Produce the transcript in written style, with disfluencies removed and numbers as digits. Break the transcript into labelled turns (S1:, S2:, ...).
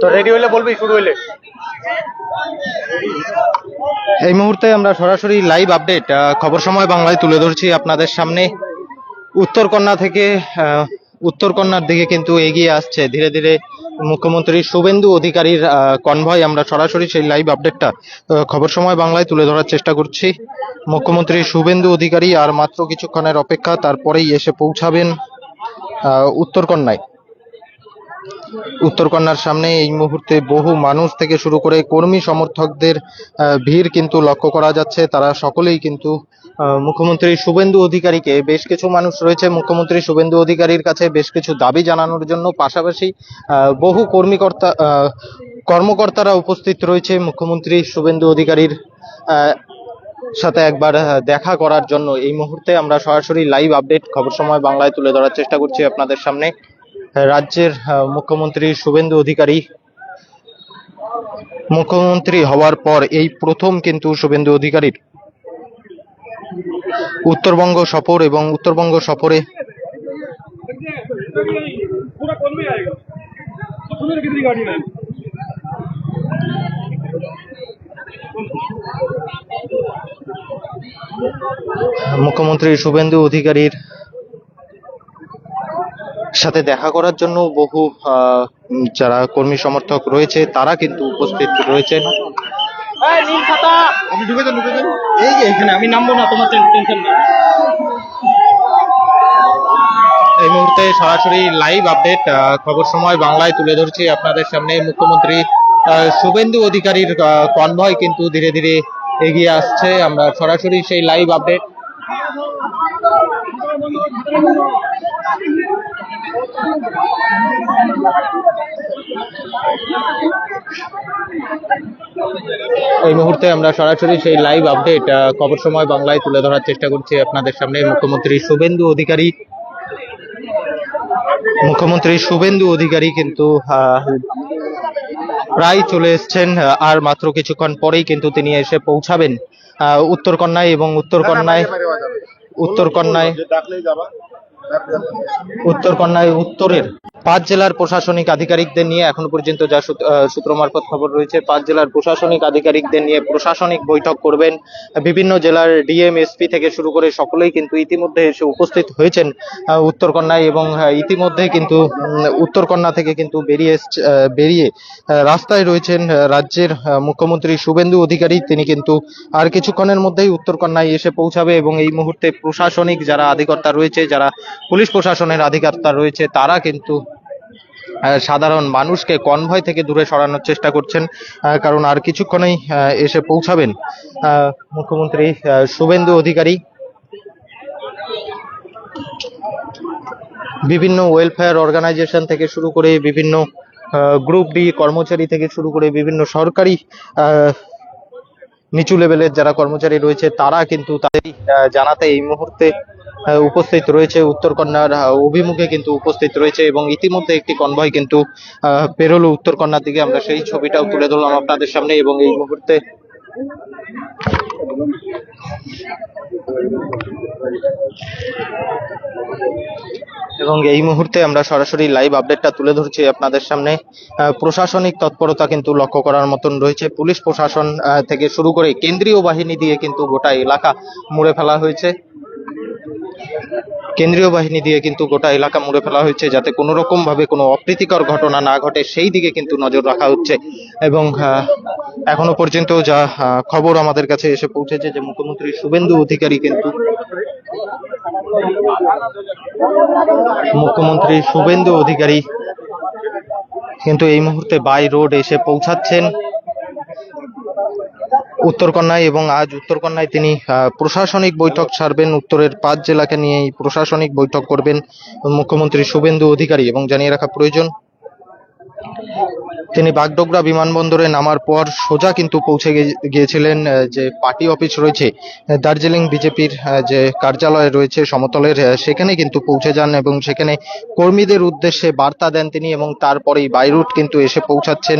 S1: তো রেডি হইলে বলবি, শুরু হইলে। এই মুহূর্তে আমরা সরাসরি লাইভ আপডেট খবর সময় বাংলায় তুলে ধরছি আপনাদের সামনে। উত্তরকন্যা থেকে উত্তরকন্যার দিকে কিন্তু এগিয়ে আসছে ধীরে ধীরে মুখ্যমন্ত্রী শুভেন্দু অধিকারীর কনভয়। আমরা সরাসরি সেই লাইভ আপডেটটা খবর সময় বাংলায় তুলে ধরার চেষ্টা করছি। মুখ্যমন্ত্রী শুভেন্দু অধিকারী আর মাত্র কিছুক্ষণের অপেক্ষা, তারপরেই এসে পৌঁছাবেন উত্তরকন্যায়। উত্তরকন্যার সামনে এই মুহূর্তে বহু মানুষ থেকে শুরু করে কর্মী সমর্থকদের ভিড় কিন্তু লক্ষ্য করা যাচ্ছে। তারা সকলেই কিন্তু মুখ্যমন্ত্রী শুভেন্দু অধিকারীকে, বেশ কিছু মানুষ রয়েছে মুখ্যমন্ত্রী শুভেন্দু অধিকারীর কাছে বেশ কিছু দাবি জানানোর জন্য, পাশাপাশি বহু কর্মকর্তারা উপস্থিত রয়েছে মুখ্যমন্ত্রী শুভেন্দু অধিকারীর সাথে একবার দেখা করার জন্য। এই মুহূর্তে আমরা সরাসরি লাইভ আপডেট খবর সময় বাংলায় তুলে ধরার চেষ্টা করছি আপনাদের সামনে। রাজ্যের মুখ্যমন্ত্রী শুভেন্দু অধিকারী মুখ্যমন্ত্রী হওয়ার পর এই প্রথম কিন্তু শুভেন্দু অধিকারীর উত্তরবঙ্গ সফর, এবং উত্তরবঙ্গ সফরে মুখ্যমন্ত্রী শুভেন্দু অধিকারীর সাথে দেখা করার জন্য বহু যারা কর্মী সমর্থক রয়েছে তারা কিন্তু উপস্থিত রয়েছেন।
S2: আমি নামবো না, তোমার টেনশন নেই।
S1: এই মুহূর্তে সরাসরি লাইভ আপডেট খবর সময় বাংলায় তুলে ধরছি আপনাদের সামনে। মুখ্যমন্ত্রী শুভেন্দু অধিকারীর কনভয় কিন্তু ধীরে ধীরে এগিয়ে আসছে। আমরা সরাসরি সেই লাইভ আপডেট এই মুহূর্তে আমরা সরাসরি সেই লাইভ আপডেট খবর সময় বাংলায় তুলে ধরার চেষ্টা করছি আপনাদের সামনে। মুখ্যমন্ত্রী শুভেন্দু অধিকারী কিন্তু প্রায় চলে এসছেন, আর মাত্র কিছুক্ষণ পরেই কিন্তু তিনি এসে পৌঁছাবেন উত্তরকন্যায়। এবং উত্তরকন্যায় উত্তরের 5 জেলার প্রশাসনিক আধিকারিকদের নিয়ে এখনো পর্যন্ত যা সূত্র মারফত খবর রয়েছে, 5 জেলার প্রশাসনিক আধিকারিকদের নিয়ে প্রশাসনিক বৈঠক করবেন। বিভিন্ন জেলার ডিএম, এসপি থেকে শুরু করে সকলেই কিন্তু ইতিমধ্যে এসে উপস্থিত হয়েছেন উত্তরকন্যায়, এবং ইতিমধ্যে কিন্তু উত্তরকন্যা থেকে কিন্তু বেরিয়ে রাস্তায় রয়েছেন রাজ্যের মুখ্যমন্ত্রী শুভেন্দু অধিকারী। তিনি কিন্তু আর কিছুক্ষণের মধ্যেই উত্তরকন্যায় এসে পৌঁছাবে, এবং এই মুহূর্তে প্রশাসনিক যারা অধিকর্তা রয়েছে, যারা পুলিশ প্রশাসনের অধিকর্তা রয়েছে, তারা কিন্তু সাধারণ মানুষকে কনভয় থেকে দূরে সরানোর চেষ্টা করছেন, কারণ আর কিছুক্ষণেই এসে পৌঁছাবেন মুখ্যমন্ত্রী শুভেন্দু অধিকারী। বিভিন্ন ওয়েলফেয়ার অর্গানাইজেশন থেকে শুরু করে বিভিন্ন গ্রুপ ডি কর্মচারী থেকে শুরু করে বিভিন্ন সরকারি নিচু লেভেলের যারা কর্মচারী রয়েছে, তারা কিন্তু তাদের জানাতে এই মুহূর্তে উপস্থিত রয়েছে উত্তরকন্যার অভিমুখে কিন্তু উপস্থিত রয়েছে, এবং ইতিমধ্যে একটি কনভয় কিন্তু পেরোলো উত্তরকন্যার দিকে। আমরা সেই ছবিটাও তুলে ধরলাম আপনাদের সামনে। এবং এই মুহূর্তে আমরা সরাসরি লাইভ আপডেটটা তুলে ধরছি আপনাদের সামনে। প্রশাসনিক তৎপরতা কিন্তু লক্ষ্য করার মতন রয়েছে। পুলিশ প্রশাসন থেকে শুরু করে কেন্দ্রীয় বাহিনী দিয়ে কিন্তু গোটা এলাকা মুড়ে ফেলা হয়েছে। গোটা এলাকা মুড়ে ফেলা হয়েছে যাতে কোনো রকম ভাবে কোনো অপ্রীতিকর ঘটনা না ঘটে, সেই দিকে কিন্তু নজর রাখা হচ্ছে। এবং এখনো পর্যন্ত যা খবর আমাদের কাছে এসে পৌঁছেছে যে মুখ্যমন্ত্রী শুভেন্দু অধিকারী কিন্তু এই মুহূর্তে বাই রোড এসে পৌঁছাচ্ছেন উত্তরকন্যায়, এবং আজ উত্তরকন্যায় তিনি প্রশাসনিক বৈঠক ছাড়বেন। উত্তরের 5 জেলাকে নিয়ে এই প্রশাসনিক বৈঠক করবেন মুখ্যমন্ত্রী শুভেন্দু অধিকারী। এবং জানিয়ে রাখা প্রয়োজন, তিনি বাগডোগরা বিমানবন্দরে নামার পর সোজা কিন্তু পৌঁছে গিয়েছিলেন যে পার্টি অফিস রয়েছে, দার্জিলিং বিজেপির যে কার্যালয় রয়েছে সমতলের, সেখানে কিন্তু পৌঁছে যান এবং সেখানে কর্মীদের উদ্দেশ্যে বার্তা দেন তিনি, এবং তারপরেই বাই রুট কিন্তু এসে পৌঁছাচ্ছেন